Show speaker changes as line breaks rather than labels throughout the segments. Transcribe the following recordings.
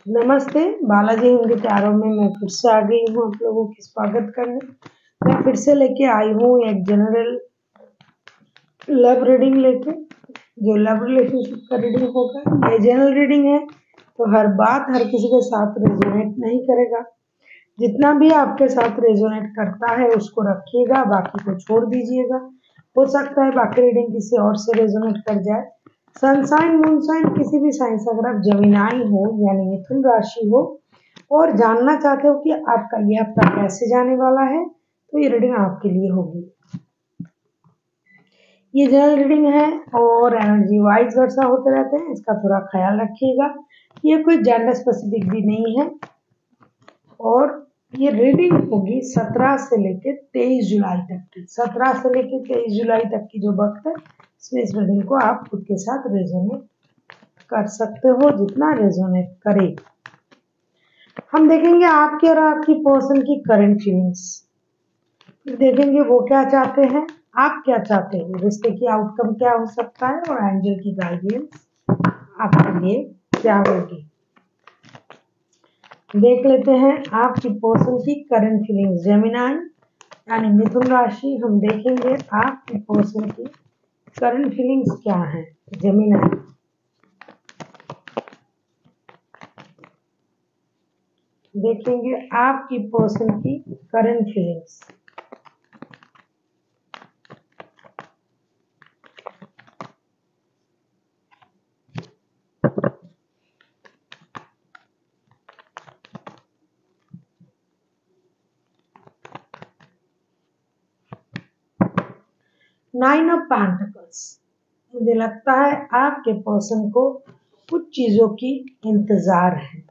नमस्ते, बालाजी हिंदी टैरो में मैं फिर से आ गई हूँ आप लोगों की स्वागत करने। मैं फिर से लेके आई हूँ एक जनरल लव रीडिंग लेके, जो लव रिलेशनशिप का रीडिंग होगा। ये जनरल रीडिंग है तो हर बात हर किसी के साथ रेजोनेट नहीं करेगा। जितना भी आपके साथ रेजोनेट करता है उसको रखिएगा, बाकी को छोड़ दीजिएगा। हो सकता है बाकी रीडिंग किसी और से रेजोनेट कर जाए। सनसाइन मूनसाइन किसी भी साइन से अगर आप जमीनाई हो यानी मिथुन राशि हो और जानना चाहते हो कि आपका ये हफ्ता कैसे जाने वाला है तो ये रीडिंग आपके लिए होगी। ये जनरल रीडिंग है और एनर्जी वाइज वर्षा होते रहते हैं, इसका थोड़ा ख्याल रखिएगा। ये कोई जेंडर स्पेसिफिक भी नहीं है और ये रीडिंग होगी 17 से लेकर 23 जुलाई तक की। 17 से लेकर 23 जुलाई तक की जो वक्त है इसमें इस रीडिंग को आप खुद के साथ रेजोनेट कर सकते हो, जितना रेजोनेट करे। हम देखेंगे आपकी और आपकी पर्सन की करंट फीलिंग्स, देखेंगे वो क्या चाहते हैं, आप क्या चाहते हो, रिश्ते की आउटकम क्या हो सकता है और एंजल की गाइडेंस आपके लिए क्या होगी। देख लेते हैं आपकी पर्सन की करंट फीलिंग्स। जेमिनाई यानी मिथुन राशि, हम देखेंगे आपकी पर्सन की करंट फीलिंग्स क्या है। जेमिनाई, देखेंगे आपकी पर्सन की current feelings. Nine of pentacles, मुझे लगता है आपके पर्सन को कुछ चीजों की इंतजार है।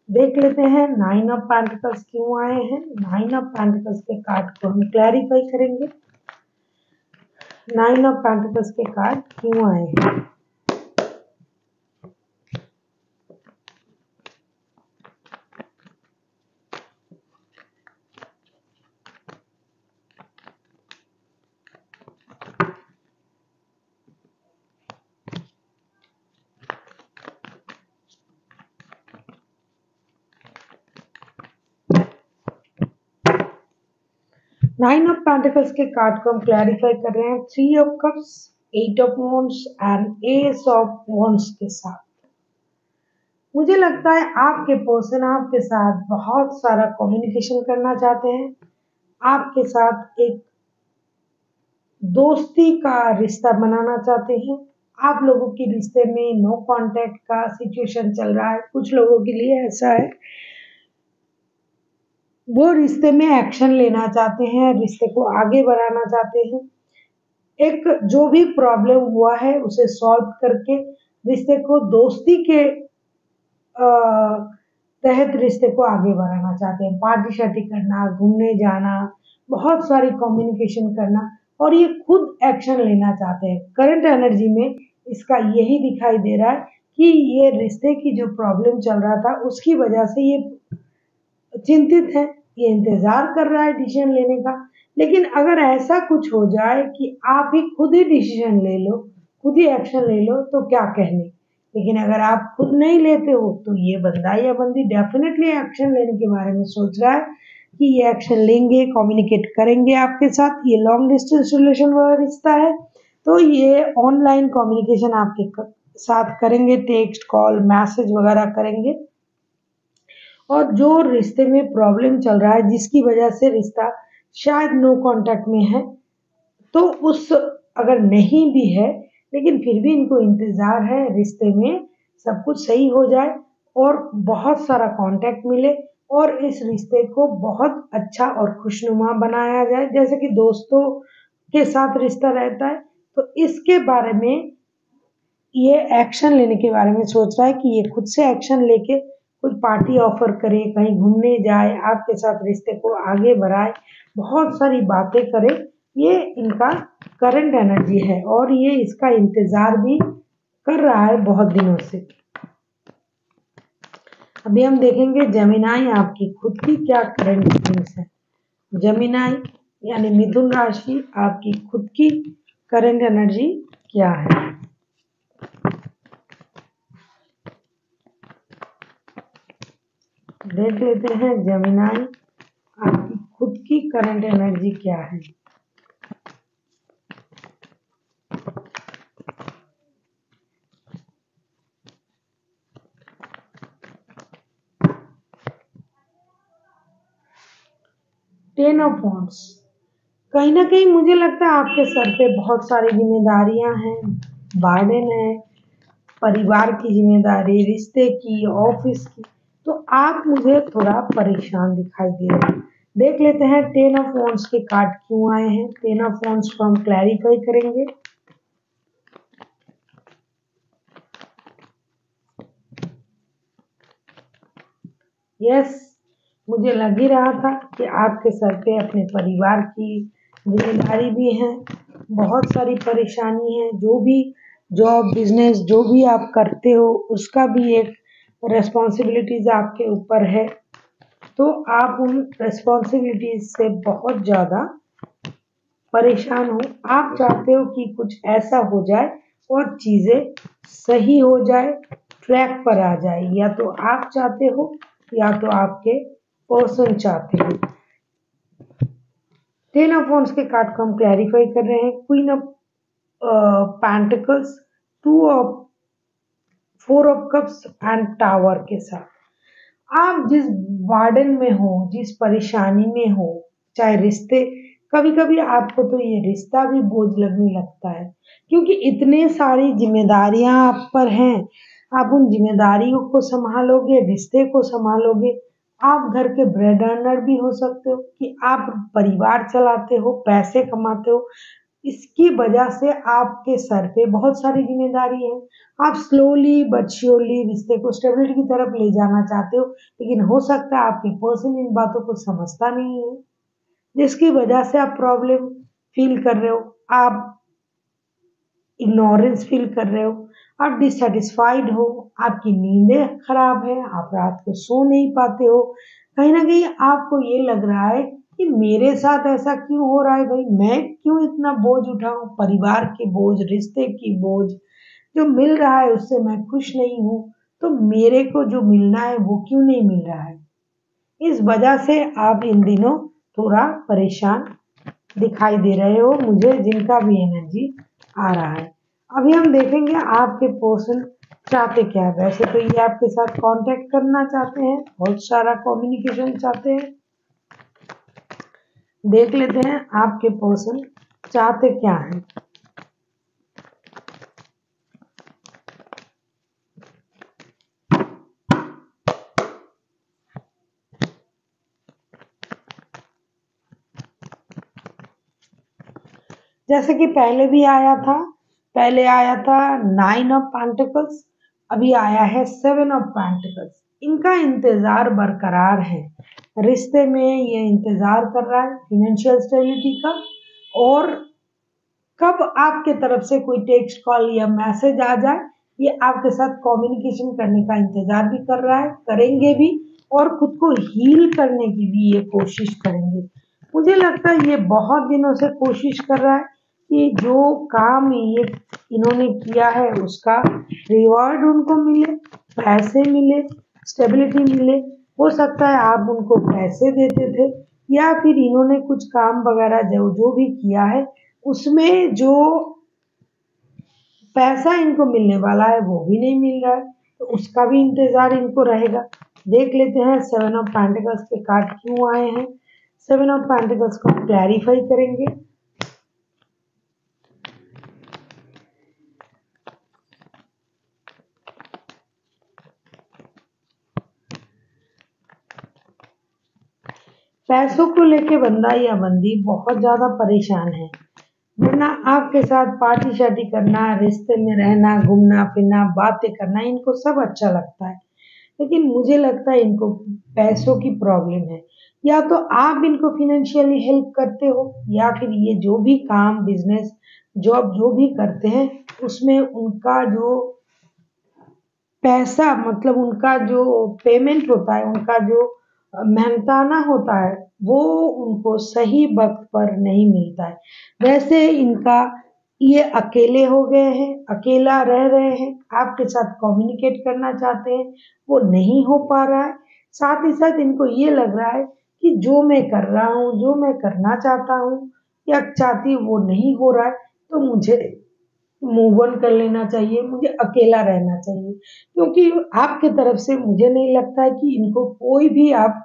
देख लेते हैं नाइन ऑफ पेंटिकल्स क्यों आए हैं। नाइन ऑफ पेंटिकल्स के कार्ड को हम क्लैरिफाई करेंगे। नाइन ऑफ पेंटिकल्स के कार्ड क्यों आए हैं। नाइन ऑफ पेंटिकल्स के कार्ड को हम क्लैरिफाई कर रहे हैं 3 of cups, 8 of wands and S of wands के साथ। मुझे लगता है आपके पर्सन आपके साथ बहुत सारा कम्युनिकेशन करना चाहते हैं। आपके साथ एक दोस्ती का रिश्ता बनाना चाहते हैं। आप लोगों के रिश्ते में नो कांटेक्ट का सिचुएशन चल रहा है। कुछ लोगों के लिए ऐसा है, वो रिश्ते में एक्शन लेना चाहते हैं, रिश्ते को आगे बढ़ाना चाहते हैं। एक जो भी प्रॉब्लम हुआ है उसे सॉल्व करके रिश्ते को दोस्ती के तहत रिश्ते को आगे बढ़ाना चाहते हैं। पार्टी शार्टी करना, घूमने जाना, बहुत सारी कम्युनिकेशन करना और ये खुद एक्शन लेना चाहते हैं। करंट एनर्जी में इसका यही दिखाई दे रहा है कि ये रिश्ते की जो प्रॉब्लम चल रहा था उसकी वजह से ये चिंतित है, ये इंतजार कर रहा है डिसीजन लेने का। लेकिन अगर ऐसा कुछ हो जाए कि आप ही खुद ही डिसीजन ले लो, खुद ही एक्शन ले लो तो क्या कहने। लेकिन अगर आप खुद नहीं लेते हो तो ये बंदा या बंदी डेफिनेटली एक्शन लेने के बारे में सोच रहा है कि ये एक्शन लेंगे, कम्युनिकेट करेंगे आपके साथ। ये लॉन्ग डिस्टेंस रिलेशन वाला रिश्ता है तो ये ऑनलाइन कम्युनिकेशन आपके साथ करेंगे, टेक्स्ट कॉल मैसेज वगैरह करेंगे। और जो रिश्ते में प्रॉब्लम चल रहा है जिसकी वजह से रिश्ता शायद नो कांटेक्ट में है, तो उस अगर नहीं भी है लेकिन फिर भी इनको इंतजार है रिश्ते में सब कुछ सही हो जाए और बहुत सारा कांटेक्ट मिले और इस रिश्ते को बहुत अच्छा और खुशनुमा बनाया जाए। जैसे कि दोस्तों के साथ रिश्ता रहता है तो इसके बारे में ये एक्शन लेने के बारे में सोच रहा है कि ये खुद से एक्शन लेके कुछ पार्टी ऑफर करे, कहीं घूमने जाए, आपके साथ रिश्ते को आगे बढ़ाए, बहुत सारी बातें करे। ये इनका करंट एनर्जी है और ये इसका इंतजार भी कर रहा है बहुत दिनों से। अभी हम देखेंगे जेमिनाई आपकी खुद की क्या करंट फीलिंग्स है। जेमिनाई यानी मिथुन राशि, आपकी खुद की करंट एनर्जी क्या है। देख लेते हैं जेमिनाई, आपकी खुद की करंट एनर्जी क्या है। टेन ऑफ वॉन्ड्स, कहीं ना कहीं मुझे लगता है आपके सर पे बहुत सारी जिम्मेदारियां हैं, बर्डन है, परिवार की जिम्मेदारी, रिश्ते की, ऑफिस की, तो आप मुझे थोड़ा परेशान दिखाई दे रहे हैं। देख लेते हैं टेन ऑफ वॉन्ड्स के कार्ड क्यों आए हैं। टेन ऑफ वॉन्ड्स को हम क्लैरिफाई करेंगे। यस, मुझे लग ही रहा था कि आपके सर पे अपने परिवार की जिम्मेदारी भी है, बहुत सारी परेशानी है, जो भी जॉब बिजनेस जो भी आप करते हो उसका भी एक रिस्पॉन्सिबिलिटीज आपके ऊपर है, तो आप उन रिस्पॉन्सिबिलिटीज से बहुत ज़्यादा परेशान हो। आप चाहते हो कि कुछ ऐसा हो जाए और चीज़ें सही हो जाए, ट्रैक पर आ जाए, या तो आप चाहते हो या तो आपके पर्सन चाहते हो। टेन ऑफ वॉन्ड्स के कार्ड को हम क्लैरिफाई कर रहे हैं। Queen of pentacles, two of four of cups and tower के साथ आप जिस वार्डन में हो, जिस परेशानी में हो, चाहे रिश्ते, कभी कभी आपको तो ये रिश्ता भी बोझ लगने लगता है, क्योंकि इतने सारी जिम्मेदारियां आप पर हैं। आप उन जिम्मेदारियों को संभालोगे, रिश्ते को संभालोगे, आप घर के ब्रेड अर्नर भी हो सकते हो कि आप परिवार चलाते हो, पैसे कमाते हो, इसकी वजह से आपके सर पे बहुत सारी जिम्मेदारी है। आप स्लोली बट श्योरली रिश्ते को स्टेबिलिटी की तरफ ले जाना चाहते हो, लेकिन हो सकता है आपके पर्सन इन बातों को समझता नहीं है, जिसकी वजह से आप प्रॉब्लम फील कर रहे हो, आप इग्नोरेंस फील कर रहे हो, आप डिससेटिस्फाइड हो, आपकी नींदें खराब है, आप रात को सो नहीं पाते हो। कहीं ना कहीं आपको ये लग रहा है कि मेरे साथ ऐसा क्यों हो रहा है भाई, मैं क्यों इतना बोझ उठाऊं, परिवार के बोझ, रिश्ते की बोझ, जो मिल रहा है उससे मैं खुश नहीं हूँ, तो मेरे को जो मिलना है वो क्यों नहीं मिल रहा है। इस वजह से आप इन दिनों थोड़ा परेशान दिखाई दे रहे हो मुझे, जिनका भी एनर्जी आ रहा है। अभी हम देखेंगे आपके पर्सन चाहते क्या है। वैसे तो ये आपके साथ कांटेक्ट करना चाहते हैं, बहुत सारा कम्युनिकेशन चाहते हैं। देख लेते हैं आपके पर्सन चाहते क्या हैं। जैसे कि पहले भी आया था, पहले आया था नाइन ऑफ पेंटिकल्स, अभी आया है सेवन ऑफ पेंटिकल्स। इनका इंतजार बरकरार है, रिश्ते में ये इंतजार कर रहा है फिनेंशियल स्टेबिलिटी का, और कब आपके तरफ से कोई टेक्स्ट कॉल या मैसेज आ जाए, ये आपके साथ कम्युनिकेशन करने का इंतजार भी कर रहा है, करेंगे भी, और खुद को हील करने की भी ये कोशिश करेंगे। मुझे लगता है ये बहुत दिनों से कोशिश कर रहा है कि जो काम ये इन्होंने किया है उसका रिवॉर्ड उनको मिले, पैसे मिले, स्टेबिलिटी मिले। हो सकता है आप उनको पैसे देते थे, या फिर इन्होंने कुछ काम वगैरह जो जो भी किया है उसमें जो पैसा इनको मिलने वाला है वो भी नहीं मिल रहा है, तो उसका भी इंतजार इनको रहेगा। देख लेते हैं सेवन ऑफ पेंटिकल्स के कार्ड क्यों आए हैं। सेवन ऑफ पेंटिकल्स को क्लैरिफाई करेंगे। पैसों को लेके बंदा या बंदी बहुत ज्यादा परेशान है, वरना आपके साथ पार्टी शार्टी करना, रिश्ते में रहना, घूमना फिरना, बातें करना, इनको सब अच्छा लगता है, लेकिन मुझे लगता है इनको पैसों की प्रॉब्लम है। या तो आप इनको फिनेंशियली हेल्प करते हो, या फिर ये जो भी काम बिजनेस जॉब जो भी करते हैं उसमें उनका जो पैसा, मतलब उनका जो पेमेंट होता है, उनका जो मेहनताना होता है, वो उनको सही वक्त पर नहीं मिलता है। वैसे इनका ये अकेले हो गए हैं, अकेला रह रहे हैं, आपके साथ कम्युनिकेट करना चाहते हैं, वो नहीं हो पा रहा है। साथ ही साथ इनको ये लग रहा है कि जो मैं कर रहा हूँ, जो मैं करना चाहता हूँ या चाहती हूँ वो नहीं हो रहा है, तो मुझे मूव ऑन कर लेना चाहिए, मुझे अकेला रहना चाहिए। क्योंकि आपके तरफ से मुझे नहीं लगता है कि इनको कोई भी आप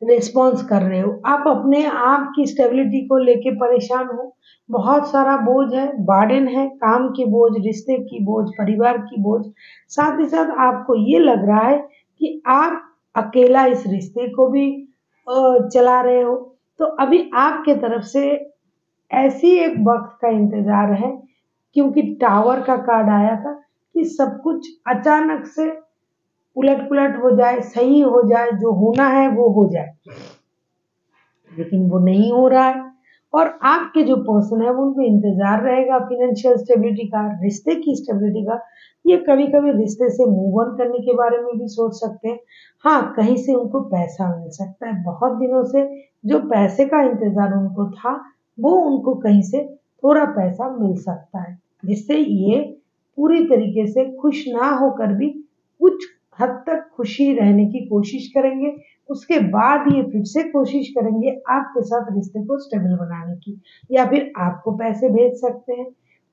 रिस्पॉन्स कर रहे हो। आप अपने आप की स्टेबिलिटी को लेके परेशान हो। बहुत सारा बोझ है, बर्डन है, काम के बोझ, रिश्ते की बोझ, परिवार की बोझ। साथ ही साथ आपको ये लग रहा है कि आप अकेला इस रिश्ते को भी चला रहे हो। तो अभी आपके तरफ से ऐसी एक वक़्त का इंतज़ार है, क्योंकि टावर का कार्ड आया था कि सब कुछ अचानक से उलट-पुलट हो जाए, सही हो जाए, जो होना है वो हो जाए। लेकिन वो नहीं हो रहा है और आपके जो पर्सन है वो उनको इंतजार रहेगा फाइनेंशियल स्टेबिलिटी का, रिश्ते की स्टेबिलिटी का। ये कभी-कभी रिश्ते से मूव ऑन करने के बारे में भी सोच सकते हैं। हाँ, कहीं से उनको पैसा मिल सकता है। बहुत दिनों से जो पैसे का इंतजार उनको था, वो उनको कहीं से थोड़ा पैसा मिल सकता है, जिससे ये पूरी तरीके से खुश ना होकर भी कुछ हद तक खुशी रहने की कोशिश करेंगे। उसके बाद ये फिर से कोशिश करेंगे आपके साथ रिश्ते को स्टेबल बनाने की, या फिर आपको पैसे भेज सकते हैं।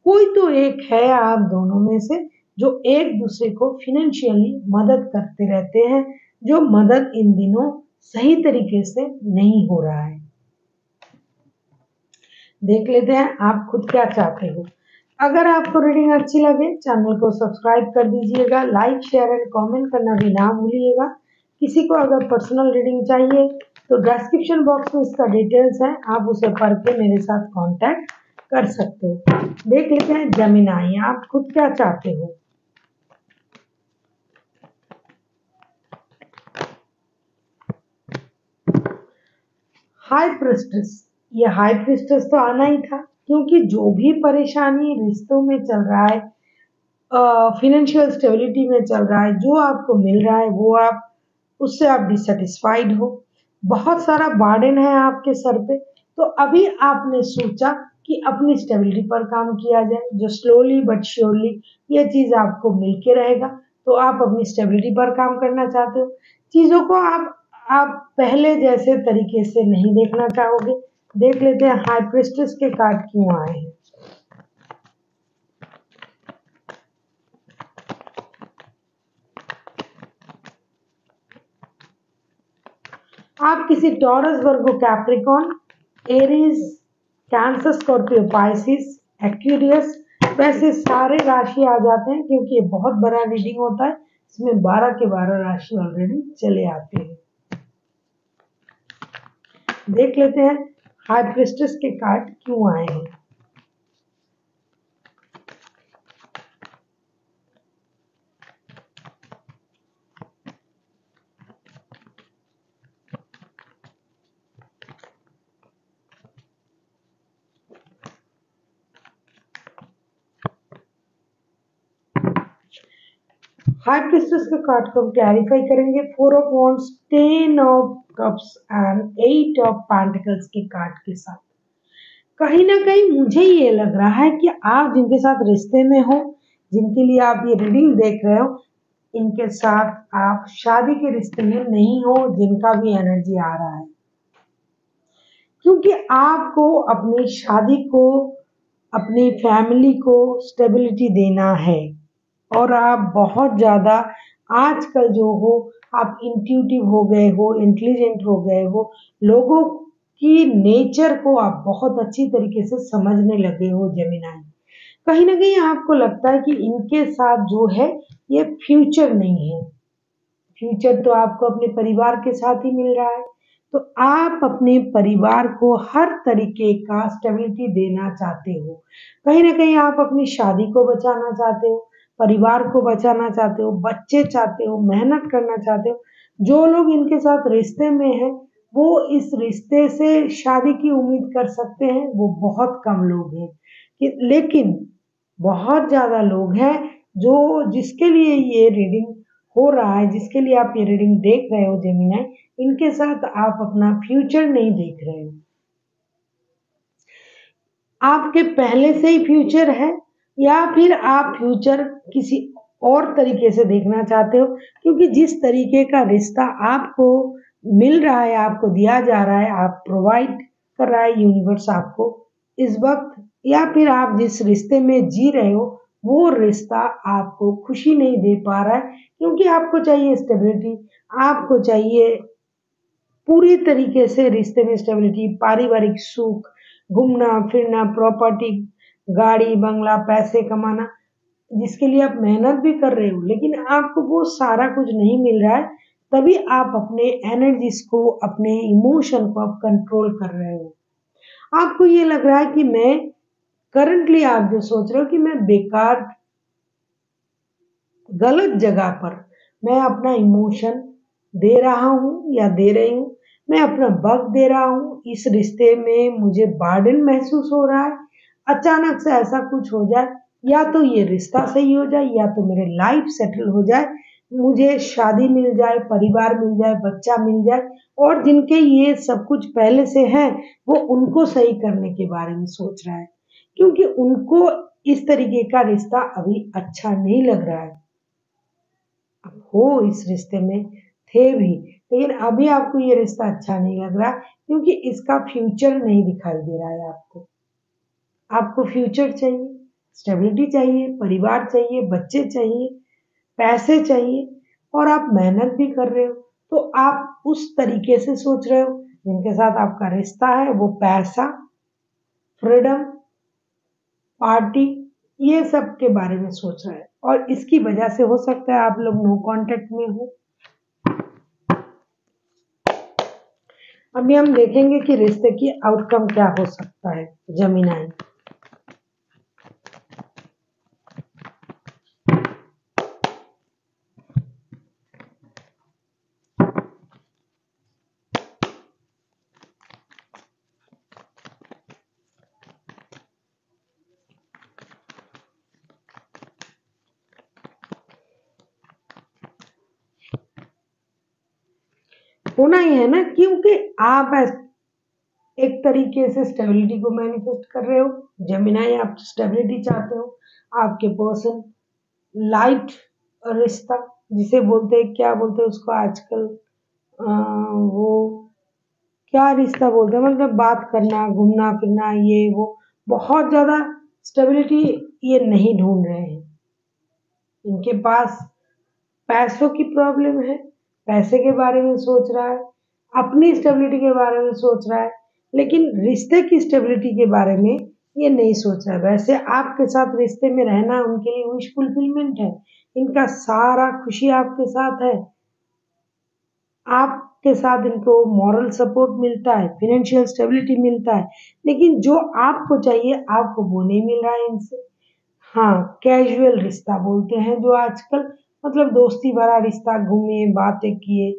कोई तो एक है आप दोनों में से जो एक दूसरे को फाइनेंशियली मदद करते रहते हैं, जो मदद इन दिनों सही तरीके से नहीं हो रहा है। देख लेते हैं आप खुद क्या चाहते हो। अगर आपको रीडिंग अच्छी लगे चैनल को सब्सक्राइब कर दीजिएगा, लाइक शेयर एंड कमेंट करना भी ना भूलिएगा। किसी को अगर पर्सनल रीडिंग चाहिए तो डिस्क्रिप्शन बॉक्स में इसका डिटेल्स है, आप उसे पढ़ के मेरे साथ कांटेक्ट कर सकते हो। देख लेते हैं जेमिनी, आप खुद क्या चाहते हो। हाई प्रिस्टेस, ये हाई प्रिस्टेस तो आना ही था, क्योंकि जो भी परेशानी रिश्तों में चल रहा है, फाइनेंशियल स्टेबिलिटी में चल रहा है, जो आपको मिल रहा है वो आप उससे आप डिससेटिस्फाइड हो। बहुत सारा बर्डन है आपके सर पे, तो अभी आपने सोचा कि अपनी स्टेबिलिटी पर काम किया जाए, जो स्लोली बट श्योरली ये चीज़ आपको मिल के रहेगा। तो आप अपनी स्टेबिलिटी पर काम करना चाहते हो। चीज़ों को आप पहले जैसे तरीके से नहीं देखना चाहोगे। देख लेते हैं हाई प्रिस्टेस के कार्ड क्यों आए हैं। आप किसी Taurus, Virgo, Capricorn, Aries, Cancer, Scorpio, Pisces, Aquarius, वैसे सारे राशि आ जाते हैं, क्योंकि ये बहुत बड़ा रीडिंग होता है। इसमें 12 के 12 राशि ऑलरेडी चले आते हैं। देख लेते हैं हाई प्रिस्टेस के कार्ड क्यों आए हैं। हाई प्रिस्टेस के कार्ड को क्लैरिफाई करेंगे। 4 of wands, 10 of cups and 8 of pentacles के कार्ड के साथ। कहीं ना कहीं मुझे ये लग रहा है कि आप जिनके साथ रिश्ते में हो, जिनके लिए आप ये रीडिंग देख रहे हो, इनके साथ आप शादी के रिश्ते में नहीं हो, जिनका भी एनर्जी आ रहा है। क्योंकि आपको अपनी शादी को, अपनी फैमिली को स्टेबिलिटी देना है, और आप बहुत ज़्यादा आजकल जो हो, आप इंट्यूटिव हो गए हो, इंटेलिजेंट हो गए हो, लोगों की नेचर को आप बहुत अच्छी तरीके से समझने लगे हो जेमिनी। कहीं ना कहीं आपको लगता है कि इनके साथ जो है ये फ्यूचर नहीं है। फ्यूचर तो आपको अपने परिवार के साथ ही मिल रहा है। तो आप अपने परिवार को हर तरीके का स्टेबिलिटी देना चाहते हो। कहीं ना कहीं आप अपनी शादी को बचाना चाहते हो, परिवार को बचाना चाहते हो, बच्चे चाहते हो, मेहनत करना चाहते हो। जो लोग इनके साथ रिश्ते में हैं, वो इस रिश्ते से शादी की उम्मीद कर सकते हैं, वो बहुत कम लोग हैं। लेकिन बहुत ज़्यादा लोग हैं जो, जिसके लिए ये रीडिंग हो रहा है, जिसके लिए आप ये रीडिंग देख रहे हो जेमिनी, इनके साथ आप अपना फ्यूचर नहीं देख रहे हो। आपके पहले से ही फ्यूचर है, या फिर आप फ्यूचर किसी और तरीके से देखना चाहते हो, क्योंकि जिस तरीके का रिश्ता आपको मिल रहा है, आपको दिया जा रहा है, आप प्रोवाइड कर रहा है यूनिवर्स आपको इस वक्त, या फिर आप जिस रिश्ते में जी रहे हो वो रिश्ता आपको खुशी नहीं दे पा रहा है, क्योंकि आपको चाहिए स्टेबिलिटी, आपको चाहिए पूरी तरीके से रिश्ते में स्टेबिलिटी, पारिवारिक सुख, घूमना फिरना, प्रॉपर्टी, गाड़ी बंगला, पैसे कमाना, जिसके लिए आप मेहनत भी कर रहे हो, लेकिन आपको वो सारा कुछ नहीं मिल रहा है। तभी आप अपने एनर्जीज को, अपने इमोशन को आप कंट्रोल कर रहे हो। आपको ये लग रहा है कि मैं करंटली, आप जो सोच रहे हो कि मैं बेकार गलत जगह पर मैं अपना इमोशन दे रहा हूँ या दे रही हूँ, मैं अपना वक्त दे रहा हूँ, इस रिश्ते में मुझे बार्डन महसूस हो रहा है, अचानक से ऐसा कुछ हो जाए, या तो ये रिश्ता सही हो जाए या तो मेरे लाइफ सेटल हो जाए, मुझे शादी मिल जाए, परिवार मिल जाए, बच्चा मिल जाए, और जिनके ये सब कुछ पहले से है वो उनको सही करने के बारे में सोच रहा है, क्योंकि उनको इस तरीके का रिश्ता अभी अच्छा नहीं लग रहा है। आप हो इस रिश्ते में, थे भी, लेकिन अभी आपको ये रिश्ता अच्छा नहीं लग रहा, क्योंकि इसका फ्यूचर नहीं दिखाई दे रहा है आपको। आपको फ्यूचर चाहिए, स्टेबिलिटी चाहिए, परिवार चाहिए, बच्चे चाहिए, पैसे चाहिए, और आप मेहनत भी कर रहे हो, तो आप उस तरीके से सोच रहे हो, जिनके साथ आपका रिश्ता है वो पैसा, फ्रीडम, पार्टी, ये सब के बारे में सोच रहा है, और इसकी वजह से हो सकता है आप लोग नो कांटेक्ट में हो। अभी हम देखेंगे कि रिश्ते की आउटकम क्या हो सकता है, जमीनाई। होना ही है ना, क्योंकि आप एक तरीके से स्टेबिलिटी को मैनिफेस्ट कर रहे हो, जमीनाई आप स्टेबिलिटी चाहते हो, आपके पर्सन लाइट रिश्ता, जिसे बोलते हैं, क्या बोलते हैं उसको आजकल, वो क्या रिश्ता बोलते हैं, मतलब बात करना, घूमना फिरना, ये वो, बहुत ज्यादा स्टेबिलिटी ये नहीं ढूंढ रहे हैं। इनके पास पैसों की प्रॉब्लम है, पैसे के बारे में सोच रहा है, अपनी स्टेबिलिटी के बारे में सोच रहा है, लेकिन रिश्ते की स्टेबिलिटी के बारे में ये नहीं सोच रहा है। वैसे आपके साथ रिश्ते में रहना उनके लिए विश फुलफिलमेंट है, इनका सारा खुशी आपके साथ है, आपके साथ इनको मॉरल सपोर्ट मिलता है, फाइनेंशियल स्टेबिलिटी मिलता है, लेकिन जो आपको चाहिए आपको वो नहीं मिल रहा है इनसे। हाँ, कैजुअल रिश्ता बोलते हैं जो आजकल, मतलब दोस्ती भरा रिश्ता, घूमे बातें किए,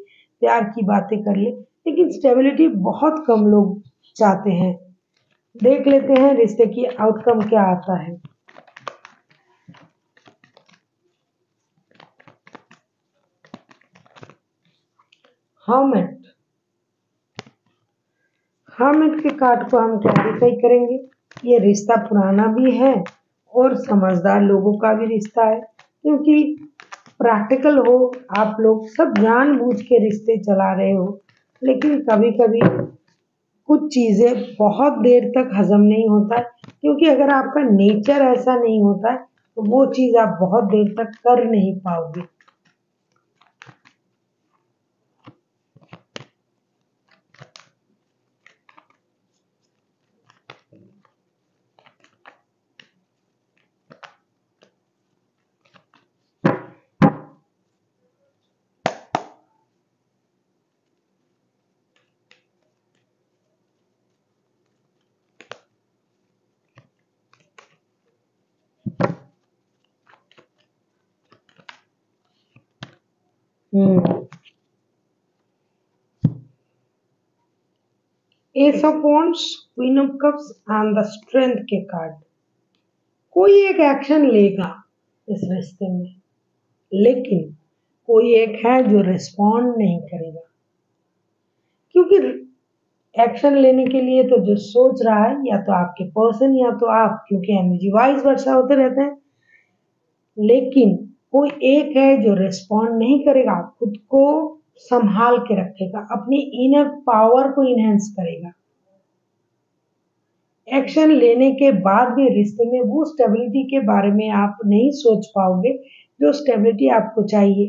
प्यार की बातें कर ले, लेकिन स्टेबिलिटी बहुत कम लोग चाहते हैं। देख लेते हैं रिश्ते की आउटकम क्या आता है। हर्मिट, हर्मिट के कार्ड को हम क्लैरिफाई करेंगे। ये रिश्ता पुराना भी है और समझदार लोगों का भी रिश्ता है, क्योंकि प्रैक्टिकल हो, आप लोग सब जानबूझ के रिश्ते चला रहे हो, लेकिन कभी कभी कुछ चीजें बहुत देर तक हजम नहीं होता है, क्योंकि अगर आपका नेचर ऐसा नहीं होता है तो वो चीज आप बहुत देर तक कर नहीं पाओगे। Hmm ace of wands, queen of cups and the strength के कार्ड। कोई एक एक्शन लेगा इस रिश्ते में, लेकिन कोई एक है जो रिस्पॉन्ड नहीं करेगा, क्योंकि एक्शन लेने के लिए तो जो सोच रहा है या तो आपके पर्सन या तो आप, क्योंकि एनर्जी वाइज वर्षा होते रहते हैं, लेकिन कोई एक है जो रिस्पॉन्ड नहीं करेगा, खुद को संभाल के रखेगा, अपनी इनर पावर को इनहेंस करेगा। एक्शन लेने के बाद भी रिश्ते में वो स्टेबिलिटी के बारे में आप नहीं सोच पाओगे जो स्टेबिलिटी आपको चाहिए।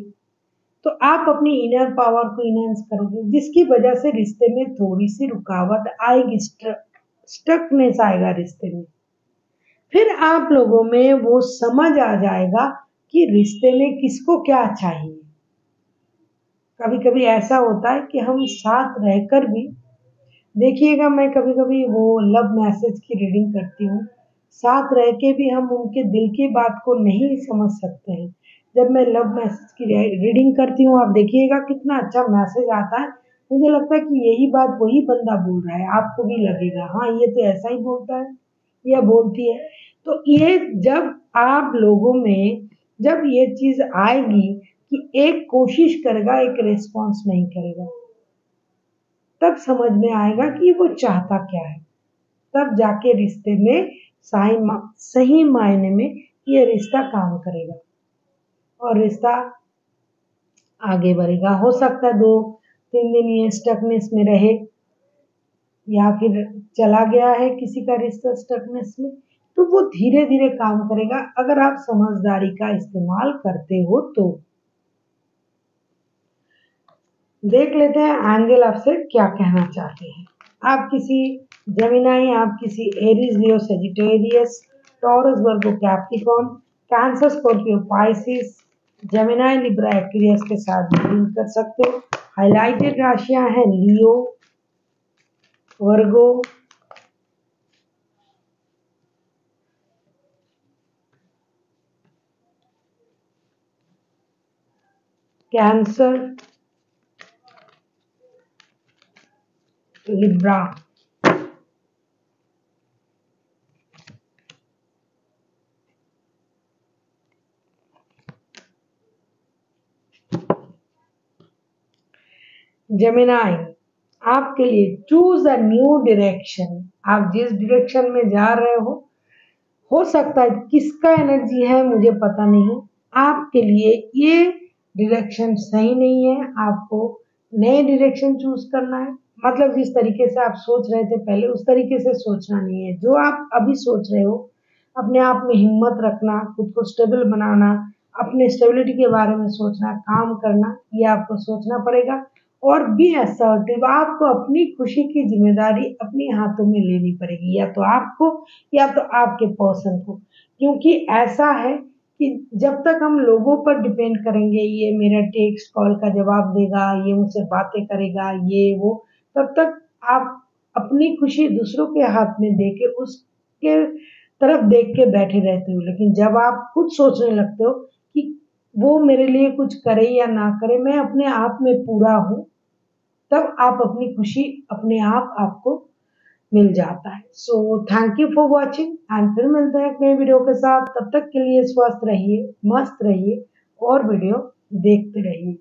तो आप अपनी इनर पावर को इनहेंस करोगे, जिसकी वजह से रिश्ते में थोड़ी सी रुकावट आएगी, स्टकनेस आएगा रिश्ते में। फिर आप लोगों में वो समझ आ जाएगा कि रिश्ते में किसको क्या चाहिए। कभी कभी ऐसा होता है कि हम साथ रहकर भी, देखिएगा मैं कभी कभी वो लव मैसेज की रीडिंग करती हूँ, साथ रह के भी हम उनके दिल की बात को नहीं समझ सकते हैं। जब मैं लव मैसेज की रीडिंग करती हूँ, आप देखिएगा कितना अच्छा मैसेज आता है, मुझे लगता है कि यही बात वही बंदा बोल रहा है, आपको भी लगेगा हाँ ये तो ऐसा ही बोलता है या बोलती है। तो ये जब आप लोगों में जब ये चीज आएगी कि एक कोशिश करेगा एक रिस्पॉन्स नहीं करेगा, तब समझ में आएगा कि वो चाहता क्या है। तब जाके रिश्ते में सही मायने में ये रिश्ता काम करेगा और रिश्ता आगे बढ़ेगा। हो सकता है 2-3 दिन ये स्टकनेस में रहे, या फिर चला गया है किसी का रिश्ता स्टकनेस में, तो वो धीरे धीरे काम करेगा अगर आप समझदारी का इस्तेमाल करते हो तो। देख लेते हैं एंजल आपसे क्या कहना चाहते हैं। आप किसी जेमिनाई, आप किसी Aries, Leo, Sagittarius, Taurus, Virgo, Capricorn, Cancer, Scorpio, Pisces, Gemini, Libra, Aquarius के साथ डील कर सकते हो। हाइलाइटेड राशियां हैं Leo, Virgo, Cancer, Libra. Gemini, आपके लिए चूज अ न्यू डायरेक्शन। आप जिस डायरेक्शन में जा रहे हो सकता है किसका एनर्जी है मुझे पता नहीं, आपके लिए ये डायरेक्शन सही नहीं है। आपको नए डायरेक्शन चूज करना है, मतलब जिस तरीके से आप सोच रहे थे पहले उस तरीके से सोचना नहीं है। जो आप अभी सोच रहे हो, अपने आप में हिम्मत रखना, खुद को स्टेबल बनाना, अपने स्टेबिलिटी के बारे में सोचना, काम करना, ये आपको सोचना पड़ेगा। और बी असर्टिव, आपको अपनी खुशी की जिम्मेदारी अपने हाथों में लेनी पड़ेगी, या तो आपको या तो आपके पर्सन को। क्योंकि ऐसा है कि जब तक हम लोगों पर डिपेंड करेंगे, ये मेरा टेक्स्ट कॉल का जवाब देगा, ये मुझसे बातें करेगा, ये वो, तब तक आप अपनी खुशी दूसरों के हाथ में देके उसके तरफ देख के बैठे रहते हो। लेकिन जब आप खुद सोचने लगते हो कि वो मेरे लिए कुछ करे या ना करे, मैं अपने आप में पूरा हूँ, तब आप अपनी खुशी अपने आप आपको मिल जाता है। So thank you for watching and फिर मिलते हैं एक नए वीडियो के साथ। तब तक के लिए स्वस्थ रहिए, मस्त रहिए और वीडियो देखते रहिए।